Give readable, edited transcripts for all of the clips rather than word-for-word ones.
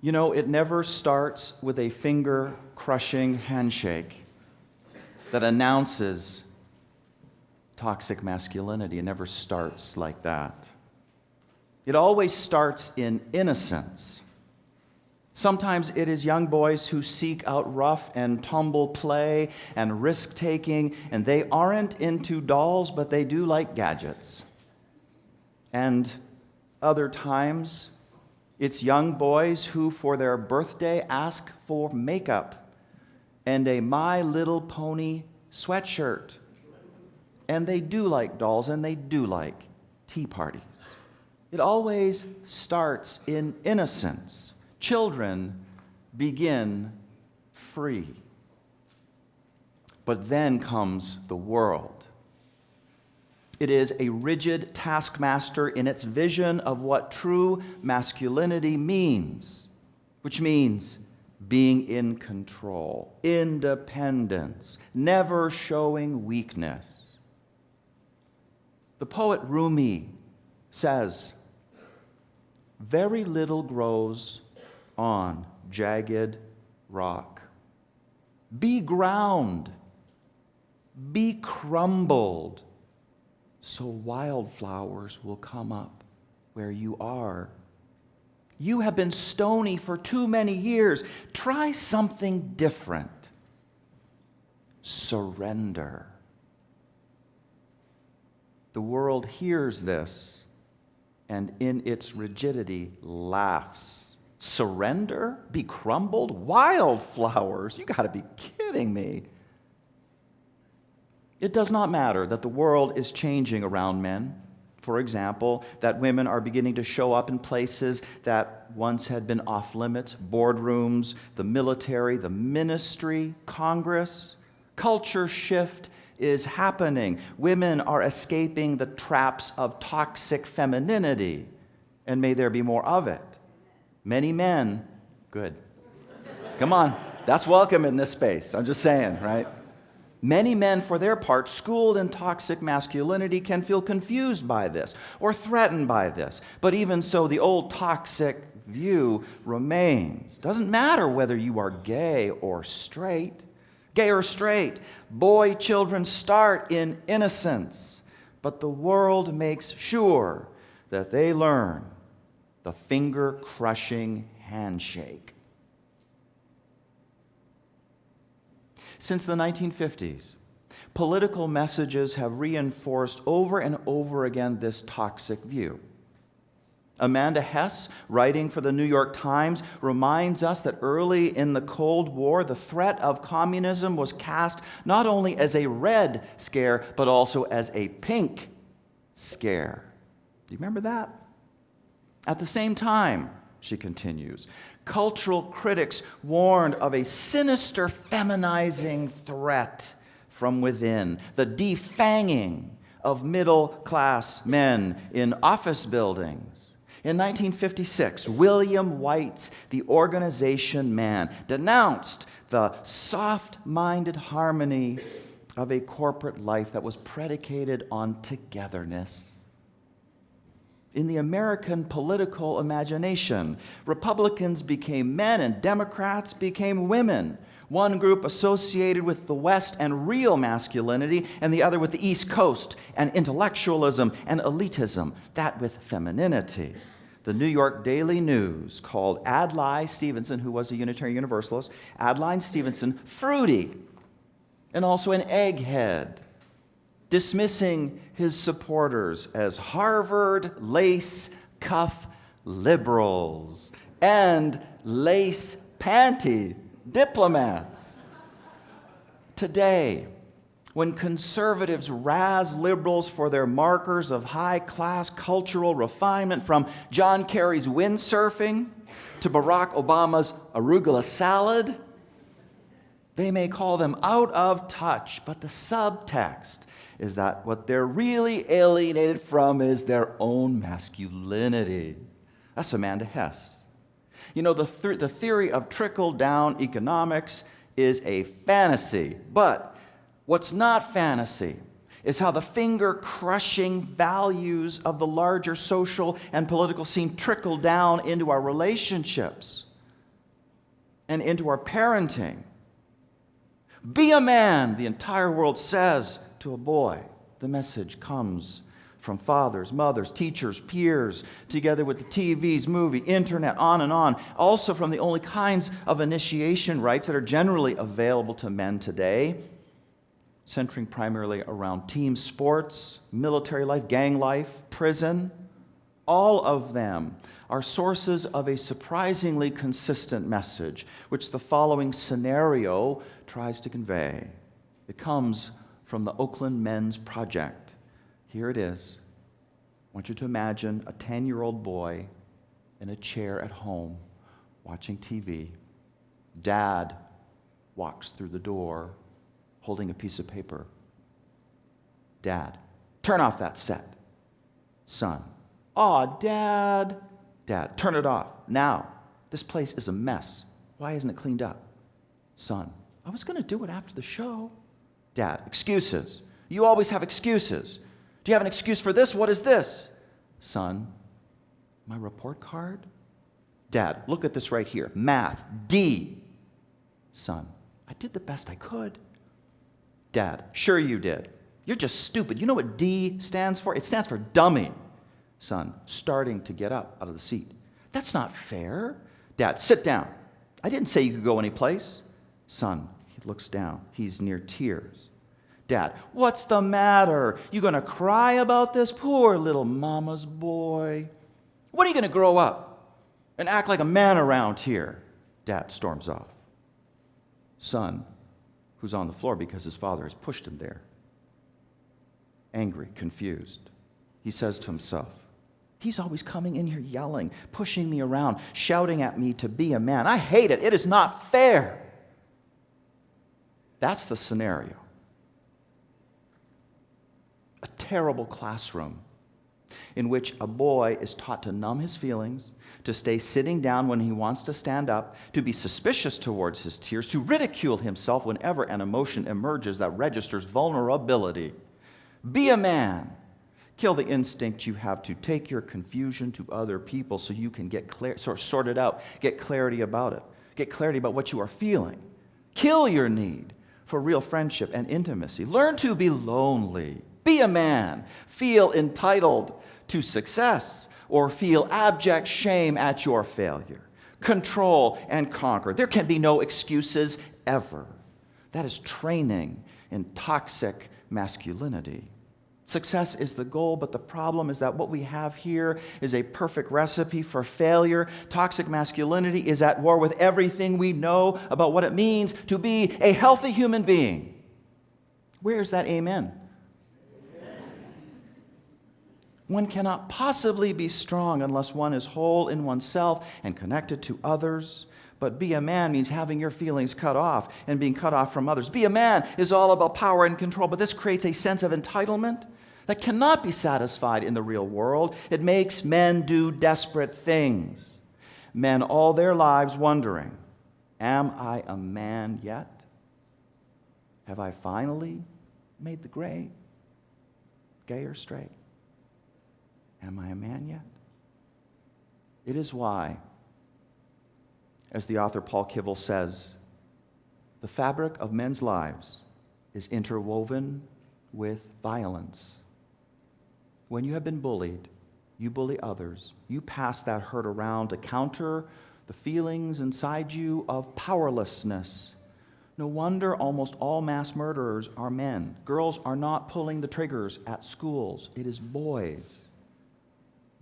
You know, it never starts with a finger-crushing handshake that announces toxic masculinity. It never starts like that. It always starts in innocence. Sometimes it is young boys who seek out rough and tumble play and risk-taking, and they aren't into dolls, but they do like gadgets. And other times, it's young boys who, for their birthday, ask for makeup and a My Little Pony sweatshirt. And they do like dolls, and they do like tea parties. It always starts in innocence. Children begin free. But then comes the world. It is a rigid taskmaster in its vision of what true masculinity means, which means being in control, independence, never showing weakness. The poet Rumi says, "Very little grows on jagged rock. Be ground, be crumbled, so wildflowers will come up where you are. You have been stony for too many years. Try something different. Surrender." The world hears this and in its rigidity laughs. Surrender? Be crumbled? Wildflowers? You got to be kidding me. It does not matter that the world is changing around men. For example, that women are beginning to show up in places that once had been off limits, boardrooms, the military, the ministry, Congress. Culture shift is happening. Women are escaping the traps of toxic femininity, and may there be more of it. Many men, good. Come on, that's welcome in this space. I'm just saying, right? Many men, for their part, schooled in toxic masculinity, can feel confused by this or threatened by this. But even so, the old toxic view remains. Doesn't matter whether you are gay or straight. Gay or straight, boy children start in innocence, but the world makes sure that they learn the finger-crushing handshake. Since the 1950s, political messages have reinforced over and over again this toxic view. Amanda Hess, writing for the New York Times, reminds us that early in the Cold War, the threat of communism was cast not only as a red scare, but also as a pink scare. Do you remember that? At the same time, she continues, cultural critics warned of a sinister feminizing threat from within, the defanging of middle-class men in office buildings. In 1956, William White's The Organization Man denounced the soft-minded harmony of a corporate life that was predicated on togetherness. In the American political imagination, Republicans became men and Democrats became women. One group associated with the West and real masculinity, and the other with the East Coast and intellectualism and elitism, that with femininity. The New York Daily News called Adlai Stevenson, who was a Unitarian Universalist, Adlai Stevenson, fruity and also an egghead, dismissing his supporters as Harvard lace cuff liberals and lace panty diplomats. Today, when conservatives razz liberals for their markers of high-class cultural refinement, from John Kerry's windsurfing to Barack Obama's arugula salad, they may call them out of touch, but the subtext is that what they're really alienated from is their own masculinity. That's Amanda Hess. You know, the theory of trickle-down economics is a fantasy, but what's not fantasy is how the finger-crushing values of the larger social and political scene trickle down into our relationships. and into our parenting. Be a man, the entire world says to a boy. The message comes from fathers, mothers, teachers, peers, together with the TVs, movie, internet, on and on. Also from the only kinds of initiation rites that are generally available to men today, centering primarily around team sports, military life, gang life, prison. All of them are sources of a surprisingly consistent message, which the following scenario tries to convey. It comes from the Oakland Men's Project. Here it is. I want you to imagine a 10-year-old boy in a chair at home watching TV. Dad walks through the door holding a piece of paper. Dad, turn off that set. Son, aw, Dad. Dad, turn it off. Now, this place is a mess. Why isn't it cleaned up? Son, I was going to do it after the show. Dad, excuses. You always have excuses. Do you have an excuse for this? What is this? Son, my report card? Dad, look at this right here. Math, D. Son, I did the best I could. Dad, sure you did. You're just stupid. You know what D stands for? It stands for dummy. Son, starting to get up out of the seat. That's not fair. Dad, sit down. I didn't say you could go anyplace. Son, he looks down. He's near tears. Dad, what's the matter? You gonna cry about this? Poor little mama's boy. When are you gonna grow up and act like a man around here? Dad storms off. Son, who's on the floor because his father has pushed him there, angry, confused, he says to himself, he's always coming in here yelling, pushing me around, shouting at me to be a man. I hate it. It is not fair. That's the scenario. A terrible classroom in which a boy is taught to numb his feelings, to stay sitting down when he wants to stand up, to be suspicious towards his tears, to ridicule himself whenever an emotion emerges that registers vulnerability. Be a man. Kill the instinct you have to take your confusion to other people so you can sort it out, get clarity about it, get clarity about what you are feeling. Kill your need for real friendship and intimacy. Learn to be lonely. Be a man. Feel entitled to success or feel abject shame at your failure. Control and conquer. There can be no excuses ever. That is training in toxic masculinity. Success is the goal, but the problem is that what we have here is a perfect recipe for failure. Toxic masculinity is at war with everything we know about what it means to be a healthy human being. Where's that amen? One cannot possibly be strong unless one is whole in oneself and connected to others. But be a man means having your feelings cut off and being cut off from others. Be a man is all about power and control, but this creates a sense of entitlement that cannot be satisfied in the real world. It makes men do desperate things. Men all their lives wondering, am I a man yet? Have I finally made the grade? Gay or straight? Am I a man yet? It is why, as the author Paul Kivel says, the fabric of men's lives is interwoven with violence. When you have been bullied, you bully others. You pass that hurt around to counter the feelings inside you of powerlessness. No wonder almost all mass murderers are men. Girls are not pulling the triggers at schools. It is boys.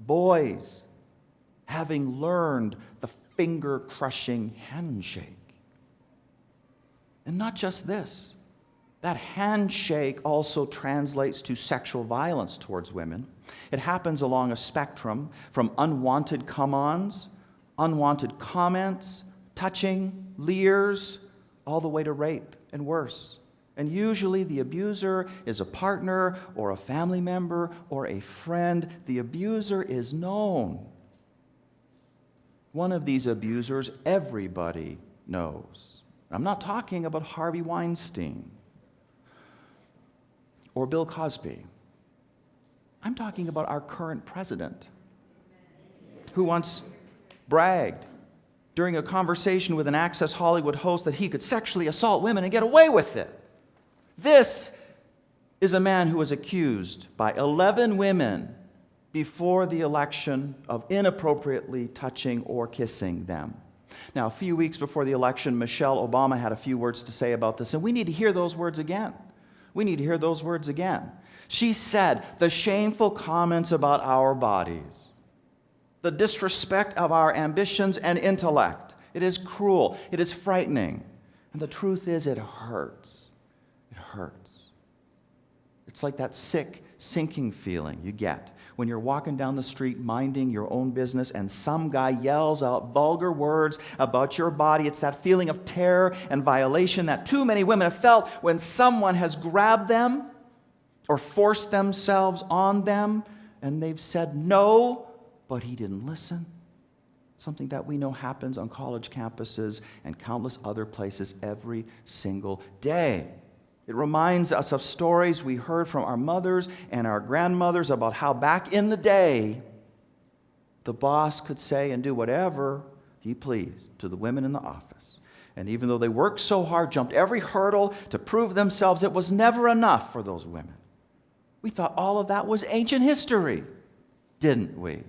Boys having learned the finger-crushing handshake. And not just this. That handshake also translates to sexual violence towards women. It happens along a spectrum from unwanted come-ons, unwanted comments, touching, leers, all the way to rape and worse. And usually the abuser is a partner or a family member or a friend. The abuser is known. One of these abusers everybody knows. I'm not talking about Harvey Weinstein or Bill Cosby. I'm talking about our current president who once bragged during a conversation with an Access Hollywood host that he could sexually assault women and get away with it. This is a man who was accused by 11 women before the election of inappropriately touching or kissing them. Now, a few weeks before the election, Michelle Obama had a few words to say about this, and we need to hear those words again. We need to hear those words again. She said, the shameful comments about our bodies, the disrespect of our ambitions and intellect, it is cruel, it is frightening, and the truth is it hurts. It hurts. It's like that sick, sinking feeling you get when you're walking down the street minding your own business and some guy yells out vulgar words about your body. It's that feeling of terror and violation that too many women have felt when someone has grabbed them or forced themselves on them and they've said no, but he didn't listen. Something that we know happens on college campuses and countless other places every single day. It reminds us of stories we heard from our mothers and our grandmothers about how back in the day, the boss could say and do whatever he pleased to the women in the office. And even though they worked so hard, jumped every hurdle to prove themselves, it was never enough for those women. We thought all of that was ancient history, didn't we?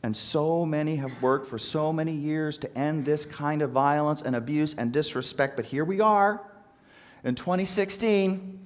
And so many have worked for so many years to end this kind of violence and abuse and disrespect. But here we are in 2016,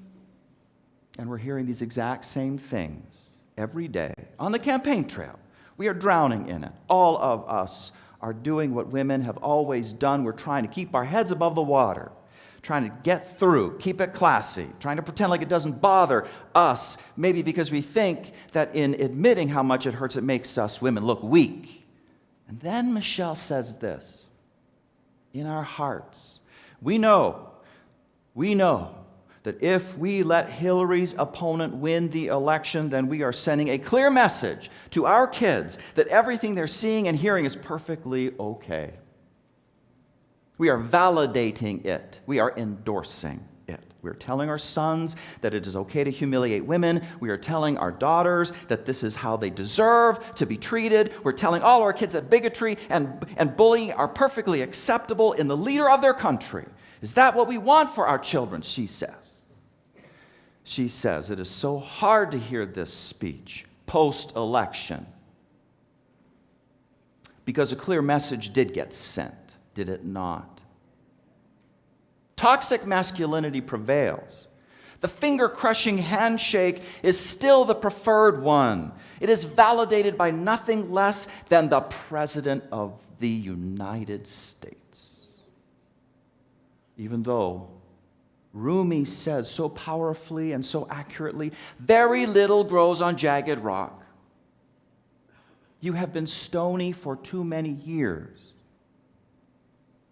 and we're hearing these exact same things every day on the campaign trail. We are drowning in it. All of us are doing what women have always done. We're trying to keep our heads above the water, trying to get through, keep it classy, trying to pretend like it doesn't bother us, maybe because we think that in admitting how much it hurts, it makes us women look weak. And then Michelle says this, in our hearts, we know that if we let Hillary's opponent win the election, then we are sending a clear message to our kids that everything they're seeing and hearing is perfectly okay. We are validating it. We are endorsing it. We are telling our sons that it is okay to humiliate women. We are telling our daughters that this is how they deserve to be treated. We're telling all our kids that bigotry and bullying are perfectly acceptable in the leader of their country. Is that what we want for our children? She says. She says it is so hard to hear this speech post-election because a clear message did get sent. Did it not? Toxic masculinity prevails. The finger-crushing handshake is still the preferred one. It is validated by nothing less than the President of the United States. Even though Rumi says so powerfully and so accurately, very little grows on jagged rock. You have been stony for too many years.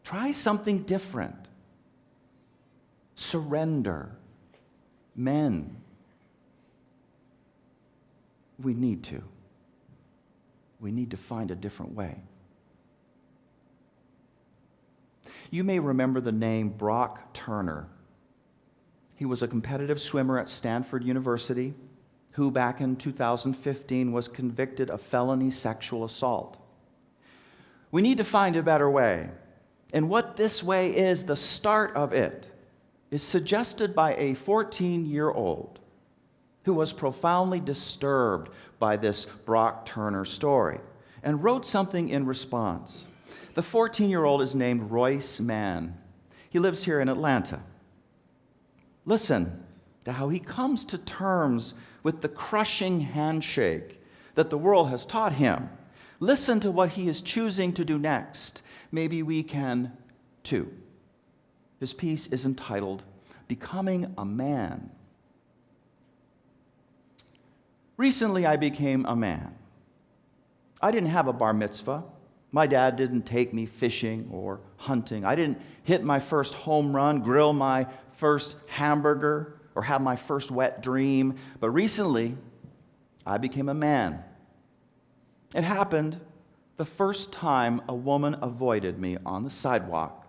Try something different. Surrender. Men, we need to. We need to find a different way. You may remember the name Brock Turner. He was a competitive swimmer at Stanford University who back in 2015 was convicted of felony sexual assault. We need to find a better way. And what this way is, the start of it, is suggested by a 14-year-old who was profoundly disturbed by this Brock Turner story and wrote something in response. The 14-year-old is named Royce Mann. He lives here in Atlanta. Listen to how he comes to terms with the crushing handshake that the world has taught him. Listen to what he is choosing to do next. Maybe we can too. His piece is entitled, Becoming a Man. Recently, I became a man. I didn't have a bar mitzvah. My dad didn't take me fishing or hunting. I didn't hit my first home run, grill my first hamburger, or have my first wet dream. But recently, I became a man. It happened the first time a woman avoided me on the sidewalk.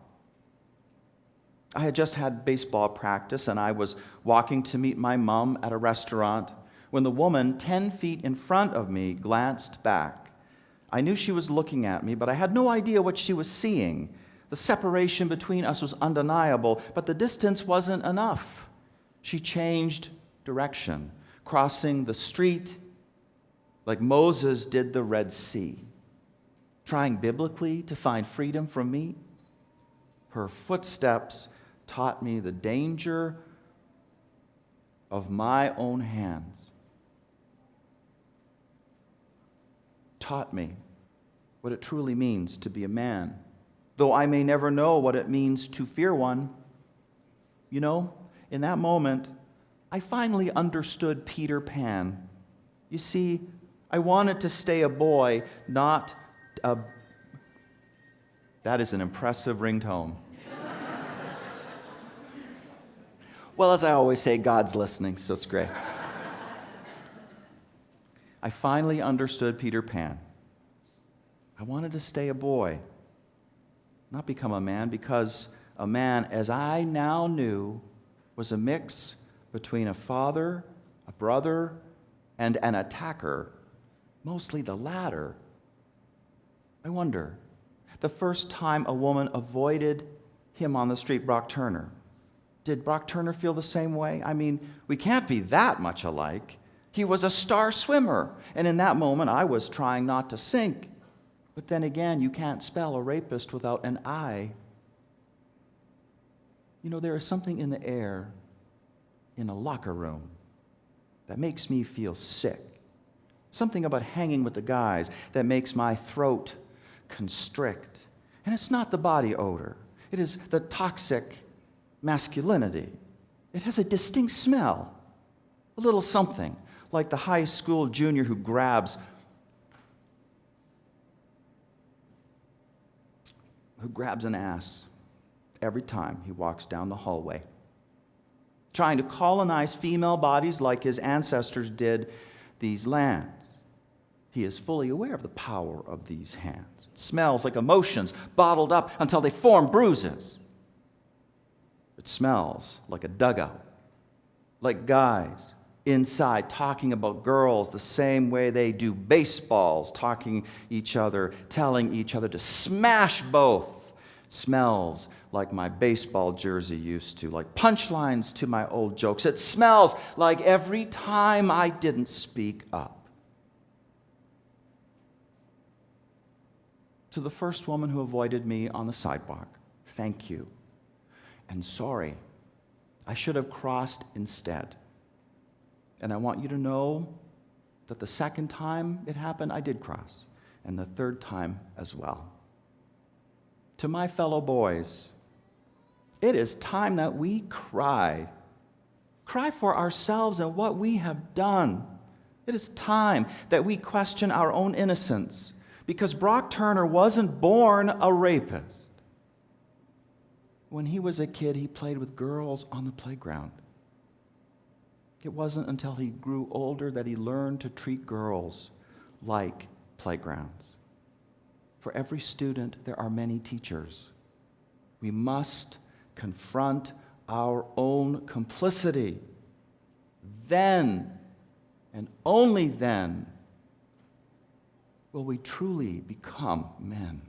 I had just had baseball practice, and I was walking to meet my mom at a restaurant when the woman 10 feet in front of me glanced back. I knew she was looking at me, but I had no idea what she was seeing. The separation between us was undeniable, but the distance wasn't enough. She changed direction, crossing the street like Moses did the Red Sea, trying biblically to find freedom from me. Her footsteps taught me the danger of my own hands, taught me what it truly means to be a man, though I may never know what it means to fear one. You know, in that moment, I finally understood Peter Pan. You see, I wanted to stay a boy, not a... That is an impressive ringtone. Well, as I always say, God's listening, so it's great. I finally understood Peter Pan. I wanted to stay a boy, not become a man, because a man, as I now knew, was a mix between a father, a brother, and an attacker, mostly the latter. I wonder, the first time a woman avoided him on the street, Brock Turner, did Brock Turner feel the same way? I mean, we can't be that much alike. He was a star swimmer, and in that moment I was trying not to sink. But then again, you can't spell a rapist without an I. You know, there is something in the air in a locker room that makes me feel sick. Something about hanging with the guys that makes my throat constrict. And it's not the body odor. It is the toxic masculinity. It has a distinct smell, a little something like the high school junior who grabs an ass every time he walks down the hallway, trying to colonize female bodies like his ancestors did these lands. He is fully aware of the power of these hands. It smells like emotions bottled up until they form bruises. It smells like a dugout, like guys inside talking about girls the same way they do baseballs, talking each other, telling each other to smash both. It smells like my baseball jersey used to, like punchlines to my old jokes. It smells like every time I didn't speak up. To the first woman who avoided me on the sidewalk, thank you. And sorry, I should have crossed instead. And I want you to know that the second time it happened, I did cross, and the third time as well. To my fellow boys, it is time that we cry. Cry for ourselves and what we have done. It is time that we question our own innocence, because Brock Turner wasn't born a rapist. When he was a kid, he played with girls on the playground. It wasn't until he grew older that he learned to treat girls like playgrounds. For every student, there are many teachers. We must confront our own complicity. Then, and only then, will we truly become men.